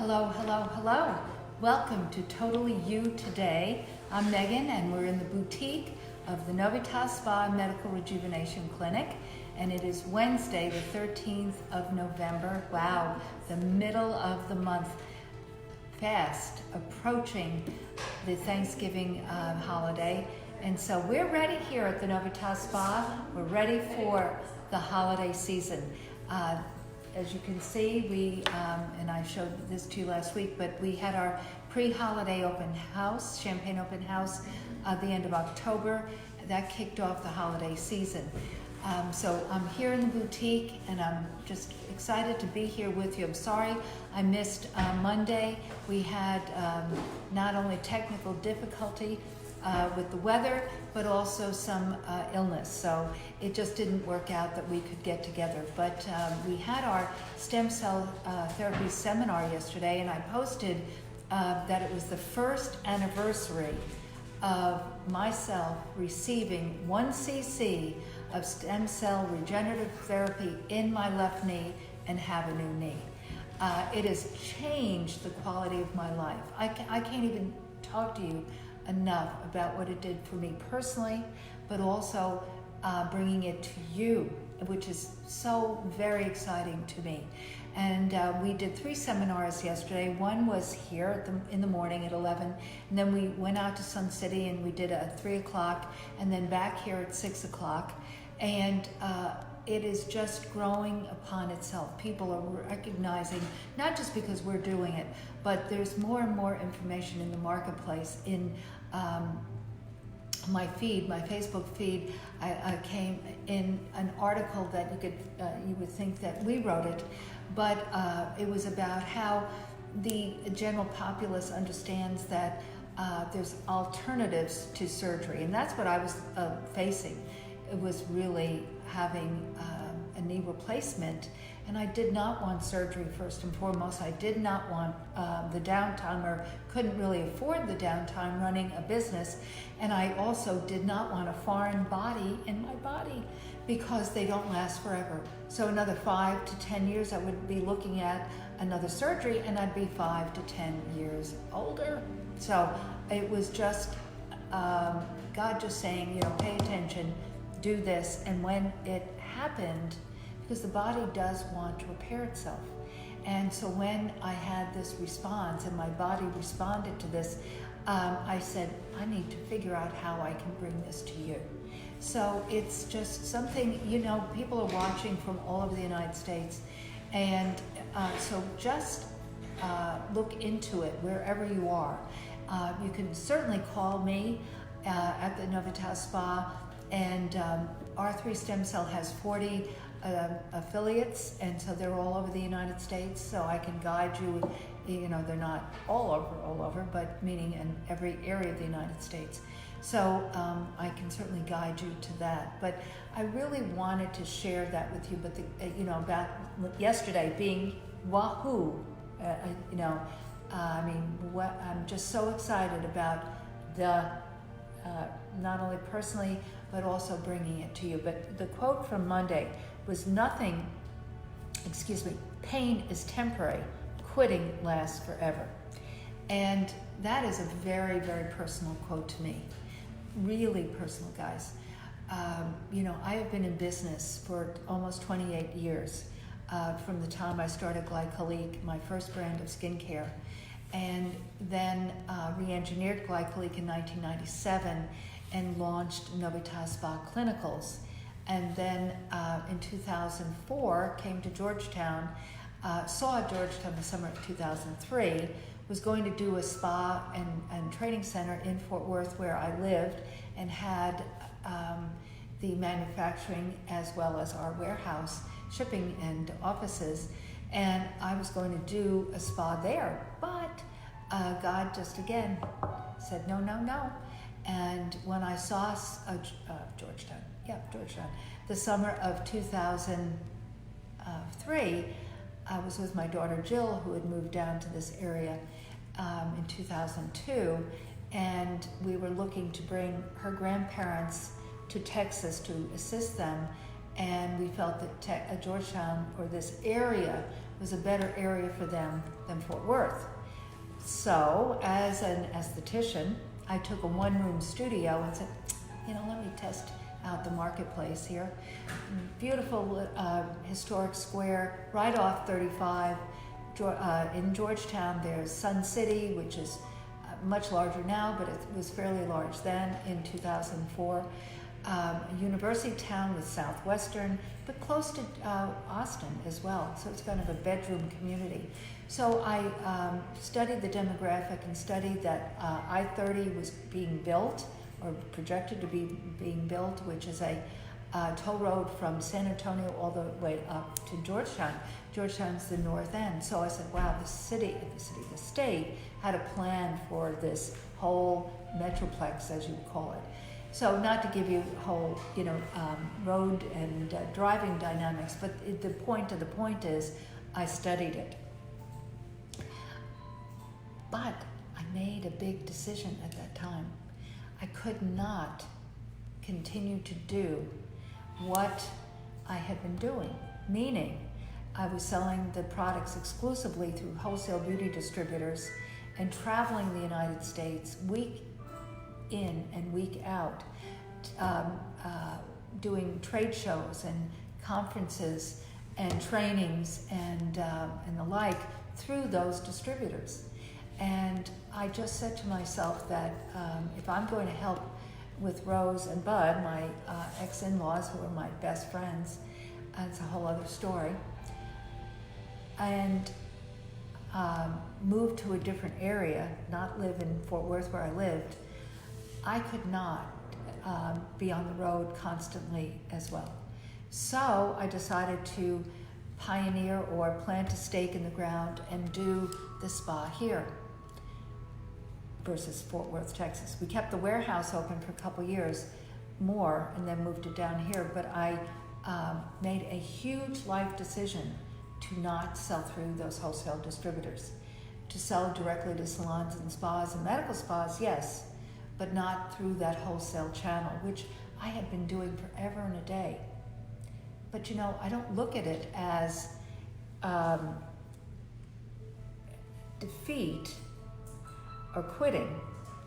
Hello, hello, hello. Welcome to Totally You Today. I'm Megan and we're in the boutique of the Novitas Spa Medical Rejuvenation Clinic, and it is Wednesday the 13th of November. Wow, the middle of the month, fast approaching the Thanksgiving holiday. And so we're ready here at the Novitas Spa. We're ready for the holiday season. As you can see, we, and I showed this to you last week, but we had our pre-holiday open house, champagne open house, at the end of October. That kicked off the holiday season. So I'm here in the boutique and I'm just excited to be here with you. I'm sorry I missed Monday. We had not only technical difficulty with the weather, but also some illness. So it just didn't work out that we could get together. But we had our stem cell therapy seminar yesterday, and I posted that it was the first anniversary of myself receiving 1 cc of stem cell regenerative therapy in my left knee and have a new knee. It has changed the quality of my life. I can't even talk to you enough about what it did for me personally, but also bringing it to you, which is so very exciting to me. And we did 3 seminars yesterday. One was here in the morning at 11, and then we went out to Sun City and we did a 3 o'clock, and then back here at 6 o'clock. And it is just growing upon itself. People are recognizing, not just because we're doing it, but there's more and more information in the marketplace. In my feed, my Facebook feed, I came in an article that you would think that we wrote it, but it was about how the general populace understands that there's alternatives to surgery, and that's what I was facing. It was really having a knee replacement, and I did not want surgery first and foremost. I did not want the downtime, or couldn't really afford the downtime running a business, and I also did not want a foreign body in my body because they don't last forever. So another 5 to 10 years I would be looking at another surgery, and I'd be 5 to 10 years older. So it was just God just saying, pay attention, do this. And when it happened, because the body does want to repair itself, and so when I had this response and my body responded to this, I said, I need to figure out how I can bring this to you. So it's just something, people are watching from all over the United States, and so just look into it wherever you are. You can certainly call me at the Novitas Spa, and R3 Stem Cell has 40 affiliates, and so they're all over the United States, so I can guide you. They're not all over, but meaning in every area of the United States. So I can certainly guide you to that. But I really wanted to share that with you. But about yesterday being wahoo, I'm just so excited about the not only personally, but also bringing it to you. But the quote from Monday was pain is temporary, quitting lasts forever. And that is a very, very personal quote to me. Really personal, guys. I have been in business for almost 28 years, from the time I started Glycolique, my first brand of skincare, and then re-engineered Glycolique in 1997 and launched Novitas Spa Clinicals. And then in 2004 came to Georgetown, saw Georgetown the summer of 2003, was going to do a spa and training center in Fort Worth where I lived, and had the manufacturing as well as our warehouse, shipping and offices, and I was going to do a spa there, but God just again said no, no, no. And when I saw Georgetown, the summer of 2003, I was with my daughter Jill, who had moved down to this area in 2002, and we were looking to bring her grandparents to Texas to assist them, and we felt that Georgetown, or this area, was a better area for them than Fort Worth. So, as an esthetician, I took a one-room studio and said, let me test out the marketplace here. Beautiful historic square, right off 35. In Georgetown, there's Sun City, which is much larger now, but it was fairly large then in 2004. University town with Southwestern, but close to Austin as well. So it's kind of a bedroom community. So I studied the demographic and studied that I-30 was being built, or projected to be being built, which is a toll road from San Antonio all the way up to Georgetown. Georgetown's the north end. So I said, wow, the state had a plan for this whole metroplex, as you would call it. So not to give you whole, road and driving dynamics, but the point is, I studied it. But I made a big decision at that time. I could not continue to do what I had been doing, meaning I was selling the products exclusively through wholesale beauty distributors and traveling the United States week in and week out, doing trade shows and conferences and trainings and the like through those distributors. And I just said to myself that if I'm going to help with Rose and Bud, my ex-in-laws who are my best friends, it's a whole other story, and move to a different area, not live in Fort Worth where I lived, I could not be on the road constantly as well. So I decided to pioneer or plant a stake in the ground and do the spa here versus Fort Worth, Texas. We kept the warehouse open for a couple years more and then moved it down here, but I made a huge life decision to not sell through those wholesale distributors, to sell directly to salons and spas and medical spas, yes, but not through that wholesale channel, which I had been doing forever and a day. But I don't look at it as defeat or quitting.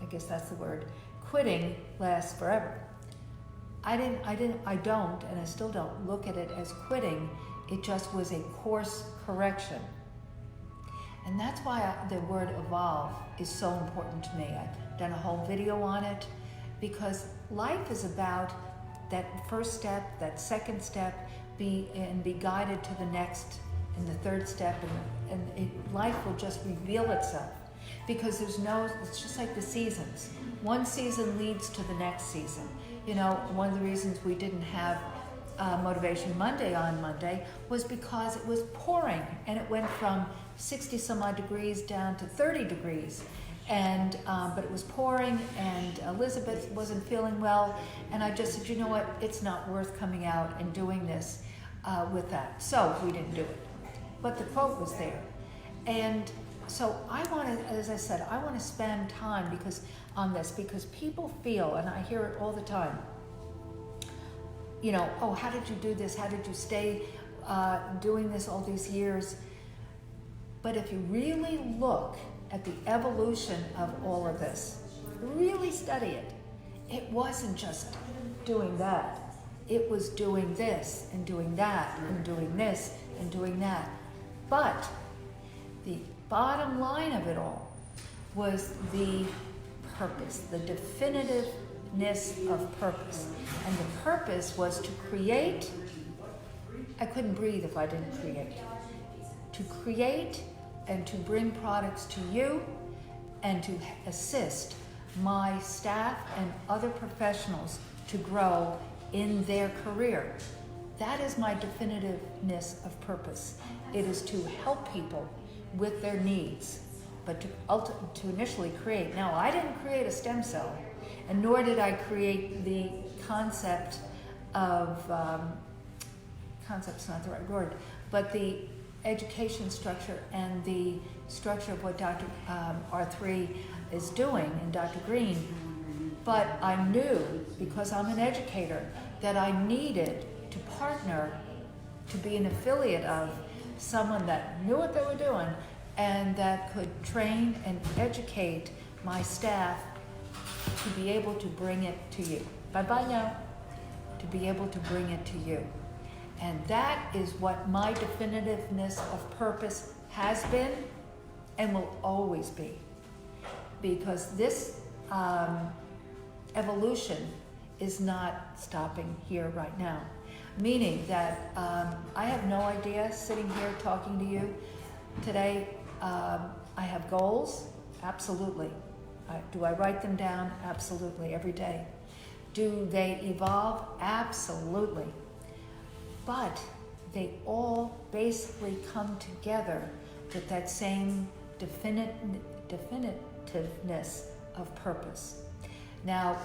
I guess that's the word. Quitting lasts forever. I don't, and I still don't look at it as quitting. It just was a course correction. And that's why the word evolve is so important to me. I've done a whole video on it because life is about that first step, that second step, be guided to the next and the third step, and life will just reveal itself. Because it's just like the seasons. One season leads to the next season. One of the reasons we didn't have Motivation Monday on Monday was because it was pouring, and it went from 60 some odd degrees down to 30 degrees. And but it was pouring, and Elizabeth wasn't feeling well, and I just said, you know what, it's not worth coming out and doing this with that. So we didn't do it. But the quote was there. And so I want to, as I said, I want to spend time on this because people feel, and I hear it all the time, oh, how did you do this? How did you stay doing this all these years? But if you really look at the evolution of all of this, really study it, it wasn't just doing that. It was doing this and doing that and doing this and doing that. But the bottom line of it all was the purpose, the definitiveness of purpose. And the purpose was to create. I couldn't breathe if I didn't create. To create and to bring products to you and to assist my staff and other professionals to grow in their career. That is my definitiveness of purpose. It is to help people with their needs, but to initially create. Now, I didn't create a stem cell, and nor did I create the concept of, concept's not the right word, but the education structure and the structure of what Dr. R3 is doing and Dr. Green. But I knew, because I'm an educator, that I needed to partner, to be an affiliate of someone that knew what they were doing and that could train and educate my staff to be able to bring it to you. Bye-bye now. To be able to bring it to you. And that is what my definitiveness of purpose has been and will always be. Because this evolution is not stopping here right now. Meaning that I have no idea, sitting here talking to you today, I have goals, absolutely. Do I write them down? Absolutely, every day. Do they evolve? Absolutely. But they all basically come together with that same definitiveness of purpose. Now,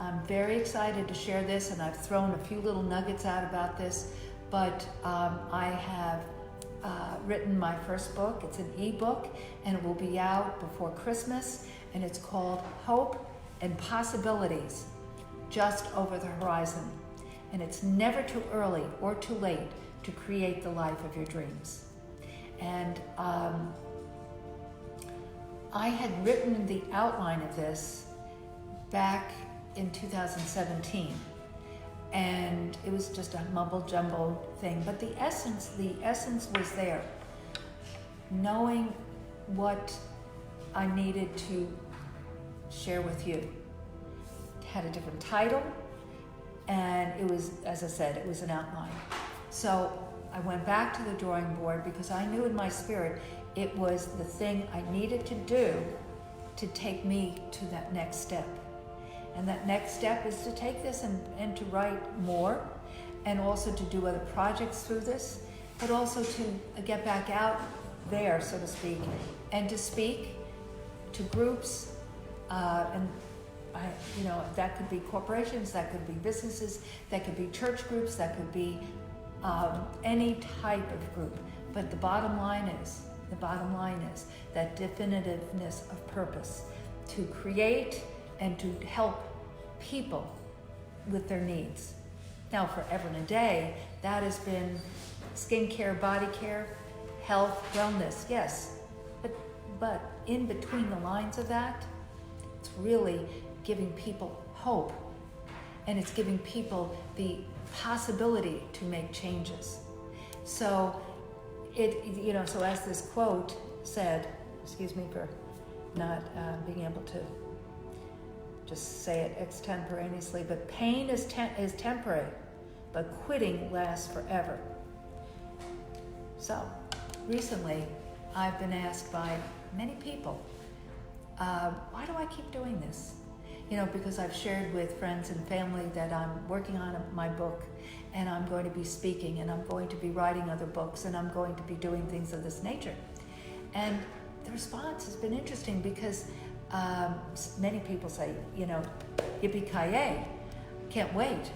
I'm very excited to share this, and I've thrown a few little nuggets out about this, but I have written my first book. It's an ebook, and it will be out before Christmas, and it's called Hope and Possibilities, Just Over the Horizon. And it's never too early or too late to create the life of your dreams. And I had written the outline of this back in 2017, and it was just a mumble jumble thing, but the essence was there. Knowing what I needed to share with you. It had a different title, and it was, as I said, it was an outline. So I went back to the drawing board because I knew in my spirit it was the thing I needed to do to take me to that next step. And that next step is to take this and to write more, and also to do other projects through this, but also to get back out there, so to speak, and to speak to groups, that could be corporations, that could be businesses, that could be church groups, that could be any type of group. But the bottom line is that definitiveness of purpose, to create and to help people with their needs. Now, forever and a day, that has been skincare, body care, health, wellness, yes. But in between the lines of that, it's really giving people hope, and it's giving people the possibility to make changes. So so as this quote said, excuse me for not being able to just say it extemporaneously, but pain is temporary, but quitting lasts forever. So recently, I've been asked by many people, why do I keep doing this? Because I've shared with friends and family that I'm working on my book, and I'm going to be speaking, and I'm going to be writing other books, and I'm going to be doing things of this nature. And the response has been interesting because many people say, yippee-ki-yay, can't wait.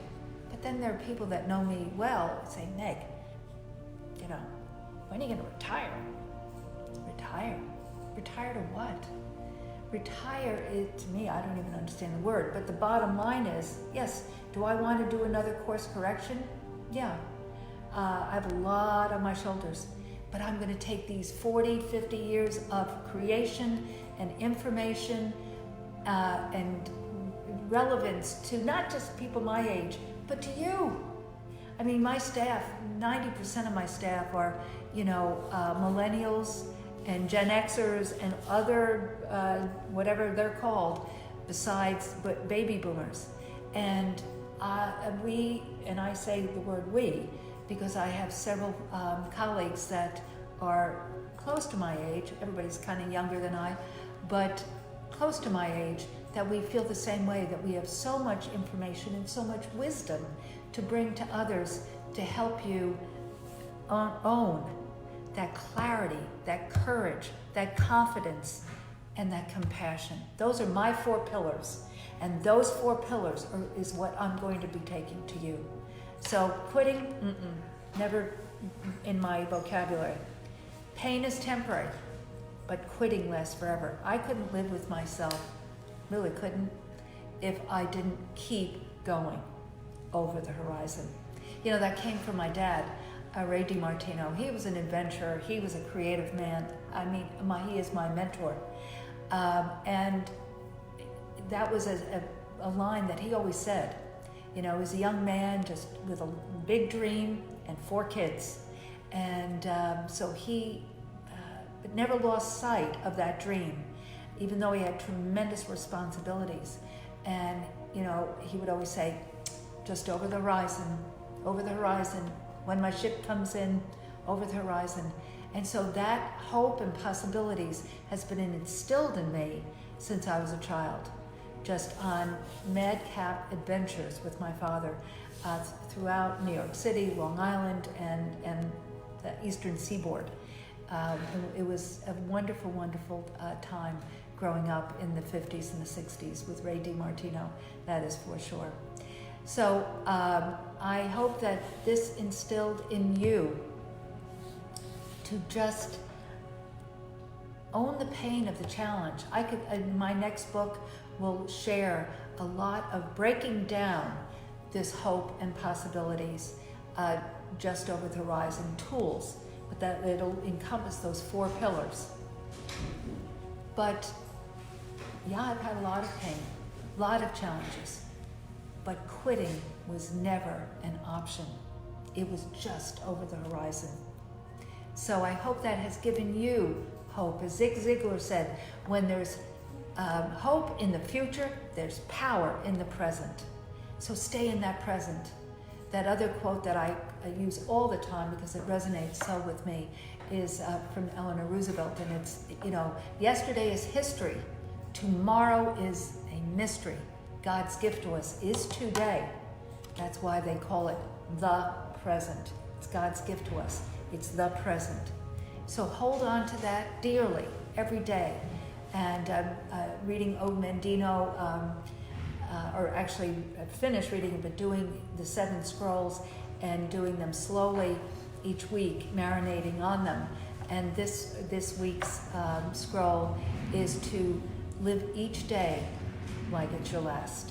But then there are people that know me well say, Meg, when are you going to retire? Retire? Retire to what? Retire, to me, I don't even understand the word, but the bottom line is, yes, do I want to do another course correction? Yeah. I have a lot on my shoulders, but I'm going to take these 40, 50 years of creation and information and relevance to not just people my age, but to you. I mean, my staff, 90% of my staff are, millennials and Gen Xers and other, whatever they're called, besides baby boomers. And I say the word we, because I have several colleagues that are close to my age. Everybody's kind of younger than I, but close to my age, that we feel the same way, that we have so much information and so much wisdom to bring to others to help you own that clarity, that courage, that confidence, and that compassion. Those are my 4 pillars, and those 4 pillars is what I'm going to be taking to you. So quitting, never in my vocabulary. Pain is temporary, but quitting lasts forever. I couldn't live with myself, really couldn't, if I didn't keep going over the horizon. That came from my dad. Ray DiMartino. He was an adventurer. He was a creative man. I mean, he is my mentor. And that was a line that he always said. You know, he was a young man just with a big dream and 4 kids. And so he never lost sight of that dream, even though he had tremendous responsibilities. And, you know, he would always say, just over the horizon, when my ship comes in, over the horizon. And so that hope and possibilities has been instilled in me since I was a child, just on madcap adventures with my father throughout New York City, Long Island, and the Eastern Seaboard. It was a wonderful, wonderful time growing up in the 50s and the 60s with Ray DiMartino, that is for sure. So I hope that this instilled in you to just own the pain of the challenge. In my next book will share a lot of breaking down this hope and possibilities just over the horizon tools, but that it'll encompass those 4 pillars. But yeah, I've had a lot of pain, a lot of challenges. But quitting was never an option. It was just over the horizon. So I hope that has given you hope. As Zig Ziglar said, when there's hope in the future, there's power in the present. So stay in that present. That other quote that I use all the time because it resonates so with me is from Eleanor Roosevelt, and it's, you know, yesterday is history, tomorrow is a mystery. God's gift to us is today. That's why they call it the present. It's God's gift to us. It's the present. So hold on to that dearly every day. And reading Ode Mandino, or actually I finished reading it, but doing the 7 scrolls and doing them slowly each week, marinating on them. And this week's scroll is to live each day like it's your last.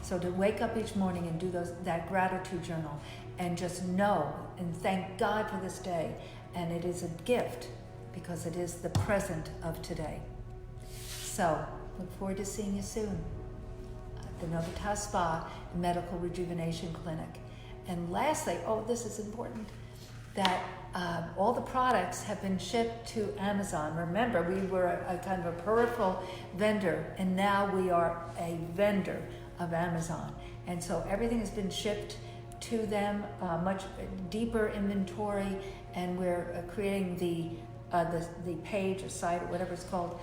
So to wake up each morning and do that gratitude journal and just know and thank God for this day. And it is a gift because it is the present of today. So look forward to seeing you soon at the Novitas Spa and Medical Rejuvenation Clinic. And lastly, this is important, that all the products have been shipped to Amazon. Remember, we were a kind of a peripheral vendor, and now we are a vendor of Amazon. And so everything has been shipped to them, much deeper inventory, and we're creating the page or site or whatever it's called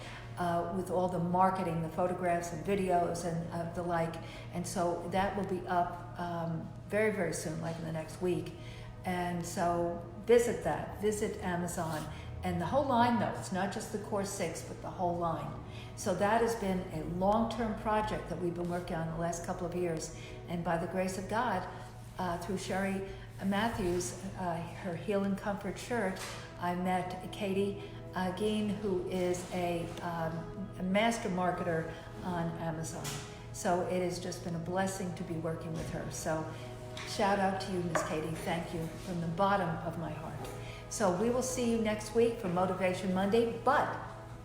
with all the marketing, the photographs and videos and the like. And so that will be up very, very soon, like in the next week. And so visit Amazon. And the whole line, though, it's not just the Core 6, but the whole line. So that has been a long-term project that we've been working on the last couple of years. And by the grace of God, through Sherry Matthews, her Heal and Comfort shirt, I met Katie Geen, who is a master marketer on Amazon. So it has just been a blessing to be working with her. So shout out to you, Miss Katie. Thank you from the bottom of my heart. So we will see you next week for Motivation Monday, but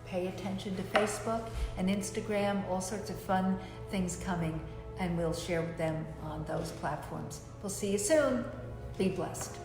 pay attention to Facebook and Instagram, all sorts of fun things coming, and we'll share them on those platforms. We'll see you soon. Be blessed.